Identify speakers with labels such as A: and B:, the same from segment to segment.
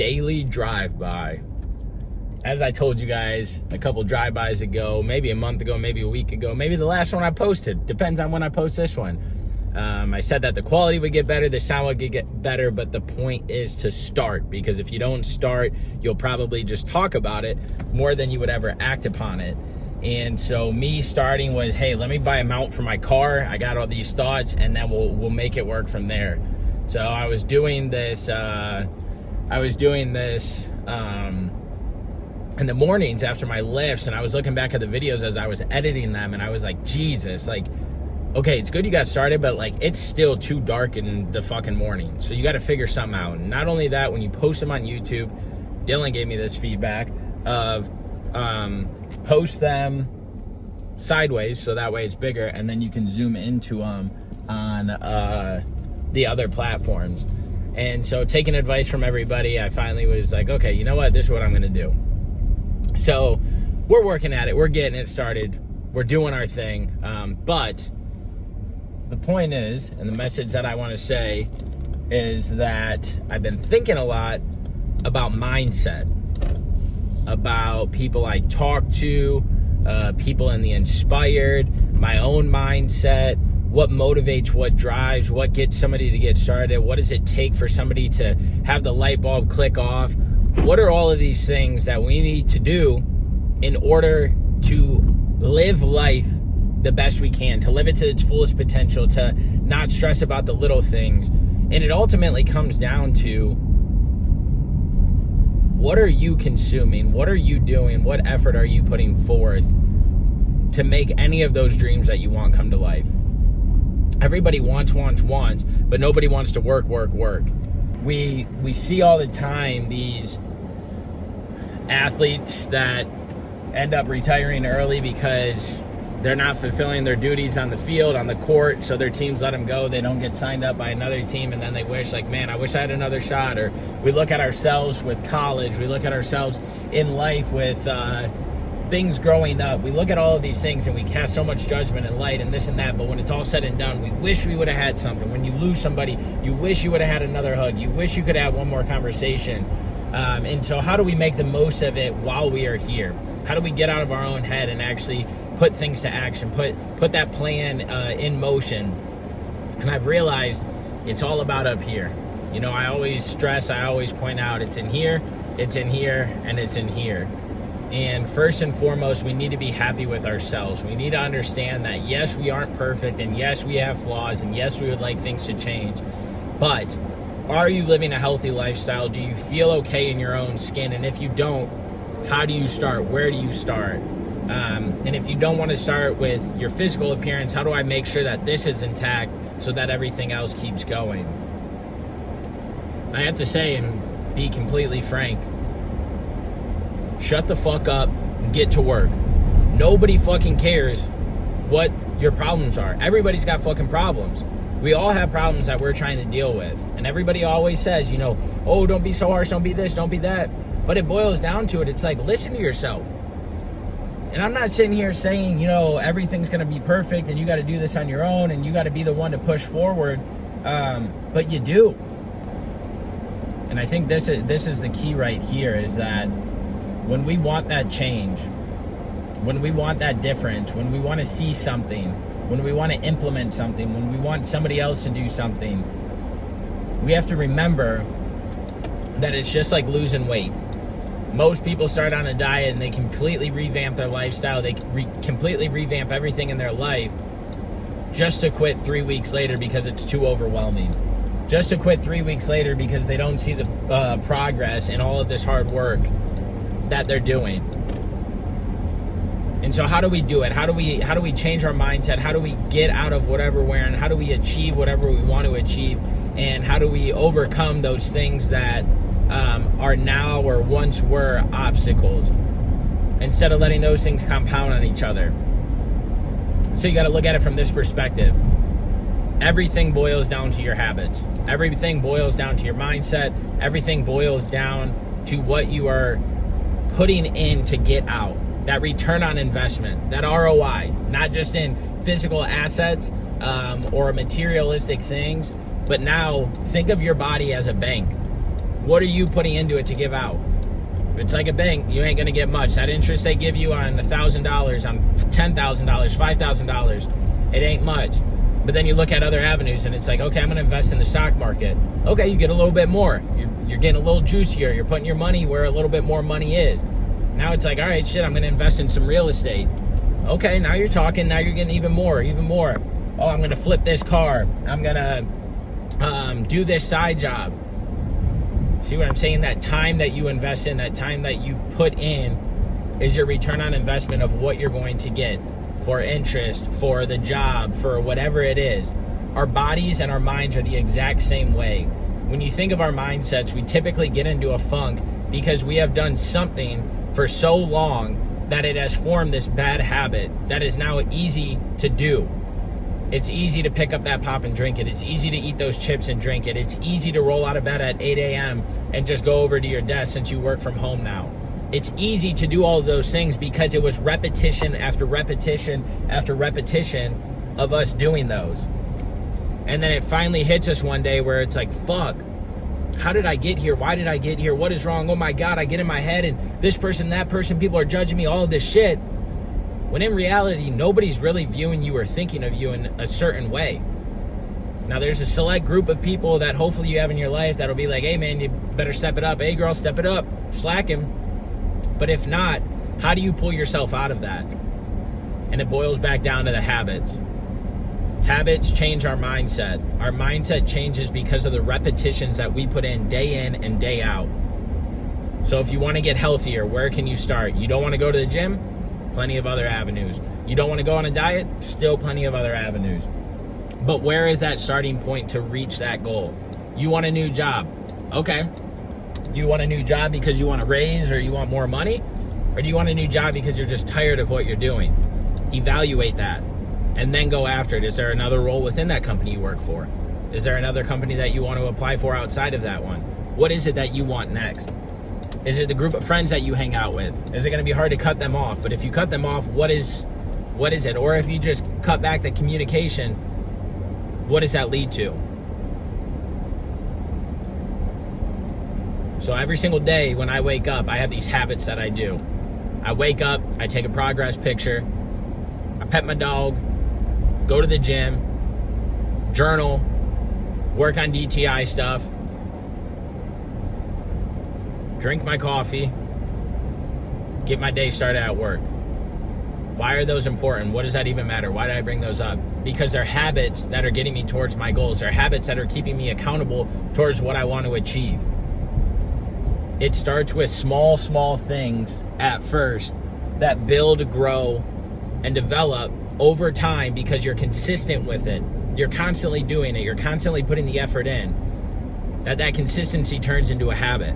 A: daily drive-by. As I told you guys a couple drive-bys ago, maybe a month ago, maybe a week ago, maybe the last one I posted, depends on when I post this one. I said that the quality would get better, the sound would get better, but the point is to start, because if you don't start, you'll probably just talk about it more than you would ever act upon it. And so me starting was, hey, let me buy a mount for my car. I got all these thoughts, and then we'll make it work from there. So I was doing this in the mornings after my lifts, and I was looking back at the videos as I was editing them, and I was like, Jesus, like, okay, it's good you got started, but like, it's still too dark in the fucking morning. So you got to figure something out. And not only that, when you post them on YouTube, Dylan gave me this feedback of post them sideways, so that way it's bigger, and then you can zoom into them on the other platforms. And so taking advice from everybody, I finally was like, okay, you know what? This is what I'm going to do. So we're working at it. We're getting it started. We're doing our thing. But the point is, and the message that I want to say is that I've been thinking a lot about mindset, about people I talk to, people in the inspired, my own mindset, what motivates, what drives, what gets somebody to get started, what does it take for somebody to have the light bulb click off? What are all of these things that we need to do in order to live life the best we can, to live it to its fullest potential, to not stress about the little things? And it ultimately comes down to, what are you consuming? What are you doing? What effort are you putting forth to make any of those dreams that you want come to life? Everybody wants, but nobody wants to work. We see all the time these athletes that end up retiring early because they're not fulfilling their duties on the field, on the court, so their teams let them go. They don't get signed up by another team, and then they wish, like, man, I wish I had another shot. Or we look at ourselves with college. We look at ourselves in life with things growing up. We look at all of these things and we cast so much judgment and light and this and that, but when it's all said and done, we wish we would have had something. When you lose somebody, you wish you would have had another hug. You wish you could have one more conversation. And so how do we make the most of it while we are here? How do we get out of our own head and actually put things to action, put that plan in motion? And I've realized it's all about up here. You know, I always stress, I always point out, it's in here, and it's in here. And first and foremost, we need to be happy with ourselves. We need to understand that, yes, we aren't perfect, and yes, we have flaws, and yes, we would like things to change. But are you living a healthy lifestyle? Do you feel okay in your own skin? And if you don't, how do you start? Where do you start? And if you don't want to start with your physical appearance, how do I make sure that this is intact so that everything else keeps going? I have to say, and be completely frank, shut the fuck up and get to work. Nobody fucking cares what your problems are. Everybody's got fucking problems. We all have problems that we're trying to deal with. And everybody always says, you know, oh, don't be so harsh, don't be this, don't be that. But it boils down to it. It's like, listen to yourself. And I'm not sitting here saying, you know, everything's going to be perfect and you got to do this on your own and you got to be the one to push forward. But you do. And I think this is the key right here, is that when we want that change, when we want that difference, when we want to see something, when we want to implement something, when we want somebody else to do something, we have to remember that it's just like losing weight. Most people start on a diet and they completely revamp their lifestyle. They completely revamp everything in their life just to quit 3 weeks later because it's too overwhelming. Just to quit 3 weeks later because they don't see the progress in all of this hard work that they're doing. And so how do we do it? How do we change our mindset? How do we get out of whatever we're in? How do we achieve whatever we want to achieve? And how do we overcome those things that are now or once were obstacles, instead of letting those things compound on each other? So you got to look at it from this perspective. Everything boils down to your habits. Everything boils down to your mindset. Everything boils down to what you are putting in to get out. That return on investment, that ROI, not just in physical assets or materialistic things, but now think of your body as a bank. What are you putting into it to give out? It's like a bank. You ain't going to get much. That interest they give you on $1,000, on $10,000, $5,000, it ain't much. But then you look at other avenues and it's like, okay, I'm going to invest in the stock market. Okay, you get a little bit more. You're getting a little juicier. You're putting your money where a little bit more money is. Now it's like, all right, shit, I'm going to invest in some real estate. Okay, now you're talking. Now you're getting even more. Oh, I'm going to flip this car. I'm going to do this side job. See what I'm saying? That time that you invest in, that time that you put in is your return on investment of what you're going to get for interest, for the job, for whatever it is. Our bodies and our minds are the exact same way. When you think of our mindsets, we typically get into a funk because we have done something for so long that it has formed this bad habit that is now easy to do. It's easy to pick up that pop and drink it. It's easy to eat those chips and drink it. It's easy to roll out of bed at 8 a.m. and just go over to your desk since you work from home now. It's easy to do all of those things because it was repetition after repetition after repetition of us doing those. And then it finally hits us one day where it's like, fuck, how did I get here? Why did I get here? What is wrong? Oh my God, I get in my head and this person, that person, people are judging me, all of this shit. When in reality, nobody's really viewing you or thinking of you in a certain way. Now, there's a select group of people that hopefully you have in your life that'll be like, hey, man, you better step it up. Hey, girl, step it up. Slack him. But if not, how do you pull yourself out of that? And it boils back down to the habits. Habits change our mindset. Our mindset changes because of the repetitions that we put in and day out. So if you want to get healthier, where can you start? You don't want to go to the gym? Plenty of other avenues. You don't want to go on a diet? Still plenty of other avenues. But where is that starting point to reach that goal? You want a new job. Okay. Do you want a new job because you want a raise or you want more money? Or do you want a new job because you're just tired of what you're doing? Evaluate that and then go after it. Is there another role within that company you work for? Is there another company that you want to apply for outside of that one? What is it that you want next? Is it the group of friends that you hang out with? Is it going to be hard to cut them off? But if you cut them off, what is it? Or if you just cut back the communication, what does that lead to? So every single day when I wake up, I have these habits that I do. I wake up, I take a progress picture, I pet my dog, go to the gym, journal, work on DTI stuff, drink my coffee, get my day started at work. Why are those important? What does that even matter? Why did I bring those up? Because they're habits that are getting me towards my goals. They're habits that are keeping me accountable towards what I want to achieve. It starts with small things at first that build, grow, and develop over time because you're consistent with it. You're constantly doing it. You're constantly putting the effort in. That consistency turns into a habit.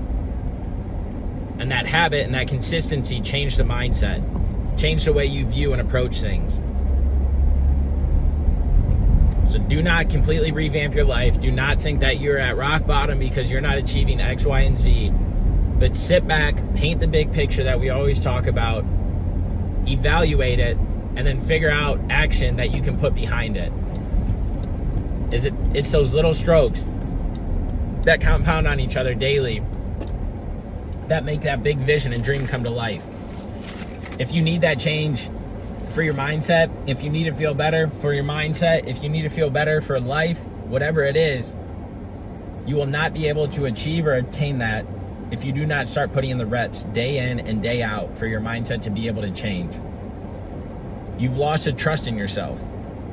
A: And that habit and that consistency change the mindset, change the way you view and approach things. So do not completely revamp your life. Do not think that you're at rock bottom because you're not achieving X, Y, and Z. But sit back, paint the big picture that we always talk about, evaluate it, and then figure out action that you can put behind it. It's those little strokes that compound on each other daily that make that big vision and dream come to life. If you need that change for your mindset, if you need to feel better for your mindset, if you need to feel better for life, whatever it is, you will not be able to achieve or attain that if you do not start putting in the reps day in and day out for your mindset to be able to change. You've lost the trust in yourself.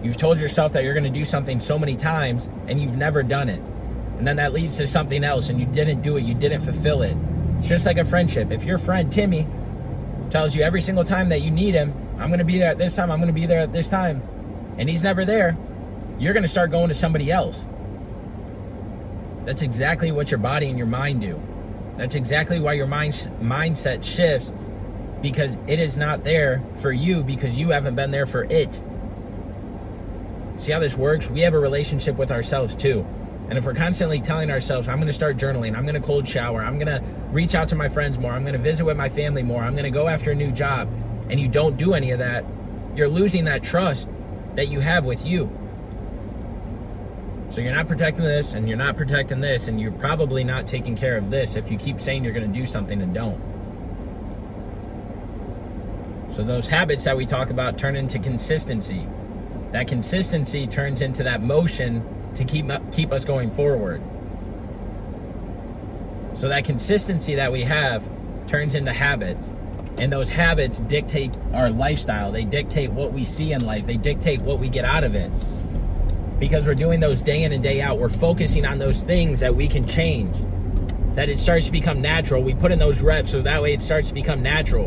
A: You've told yourself that you're going to do something so many times and you've never done it. And then that leads to something else and you didn't do it, you didn't fulfill it. It's just like a friendship. If your friend Timmy tells you every single time that you need him, I'm going to be there at this time, I'm going to be there at this time, and he's never there, you're going to start going to somebody else. That's exactly what your body and your mind do. That's exactly why your mindset shifts, because it is not there for you because you haven't been there for it. See how this works? We have a relationship with ourselves too. And if we're constantly telling ourselves, I'm going to start journaling, I'm going to cold shower, I'm going to reach out to my friends more, I'm going to visit with my family more, I'm going to go after a new job, and you don't do any of that, you're losing that trust that you have with you. So you're not protecting this, and you're not protecting this, and you're probably not taking care of this if you keep saying you're going to do something and don't. So those habits that we talk about turn into consistency. That consistency turns into that motion to keep us going forward. So that consistency that we have turns into habits. And those habits dictate our lifestyle. They dictate what we see in life. They dictate what we get out of it. Because we're doing those day in and day out. We're focusing on those things that we can change. That it starts to become natural. We put in those reps so that way it starts to become natural.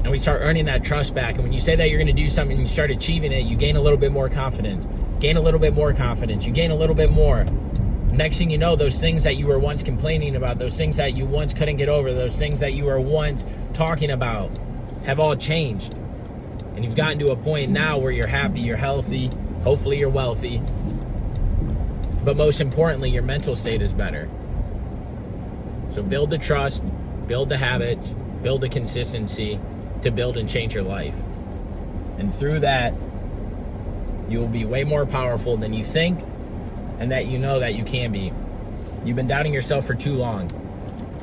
A: And we start earning that trust back. And when you say that you're going to do something and you start achieving it, you gain a little bit more confidence. Gain a little bit more confidence. You gain a little bit more. Next thing you know, those things that you were once complaining about, those things that you once couldn't get over, those things that you were once talking about have all changed. And you've gotten to a point now where you're happy, you're healthy, hopefully you're wealthy. But most importantly, your mental state is better. So build the trust, build the habits, build the consistency to build and change your life. And through that, you will be way more powerful than you think and that you know that you can be. You've been doubting yourself for too long.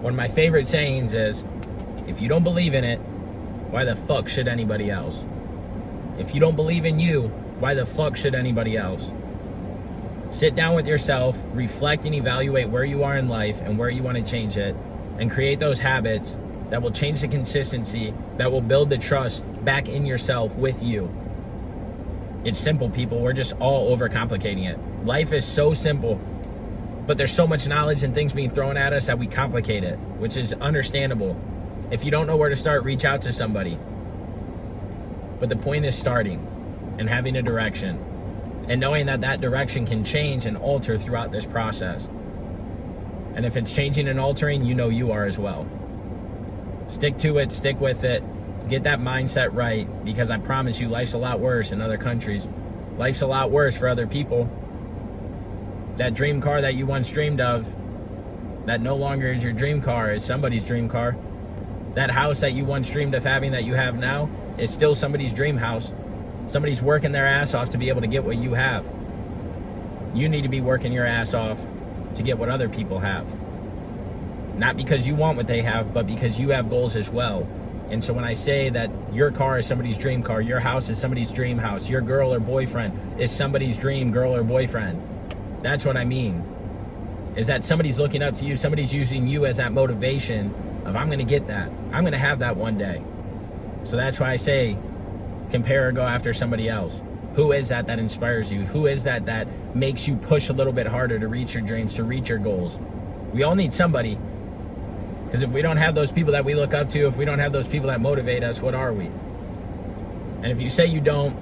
A: One of my favorite sayings is, if you don't believe in it, why the fuck should anybody else? If you don't believe in you, why the fuck should anybody else? Sit down with yourself, reflect and evaluate where you are in life and where you want to change it, and create those habits that will change the consistency, that will build the trust back in yourself with you. It's simple, people. We're just all overcomplicating it. Life is so simple, but there's so much knowledge and things being thrown at us that we complicate it, which is understandable. If you don't know where to start, reach out to somebody. But the point is starting and having a direction and knowing that that direction can change and alter throughout this process. And if it's changing and altering, you know you are as well. Stick to it, stick with it. Get that mindset right, because I promise you, life's a lot worse in other countries. Life's a lot worse for other people. That dream car that you once dreamed of, that no longer is your dream car, is somebody's dream car. That house that you once dreamed of having that you have now is still somebody's dream house. Somebody's working their ass off to be able to get what you have. You need to be working your ass off to get what other people have. Not because you want what they have, but because you have goals as well. And so when I say that your car is somebody's dream car, your house is somebody's dream house, your girl or boyfriend is somebody's dream girl or boyfriend, that's what I mean. Is that somebody's looking up to you, somebody's using you as that motivation of, I'm going to get that. I'm going to have that one day. So that's why I say, compare or go after somebody else. Who is that inspires you? Who is that makes you push a little bit harder to reach your dreams, to reach your goals? We all need somebody. Because if we don't have those people that we look up to, if we don't have those people that motivate us, what are we? And if you say you don't,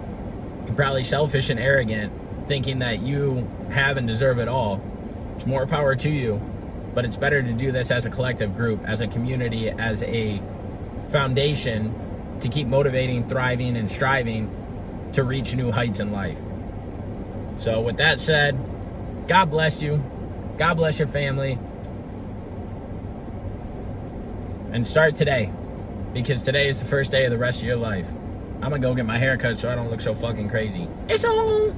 A: you're probably selfish and arrogant, thinking that you have and deserve it all. It's more power to you. But it's better to do this as a collective group, as a community, as a foundation to keep motivating, thriving, and striving to reach new heights in life. So with that said, God bless you. God bless your family. And start today, because today is the first day of the rest of your life. I'm gonna go get my hair cut so I don't look so fucking crazy. It's on.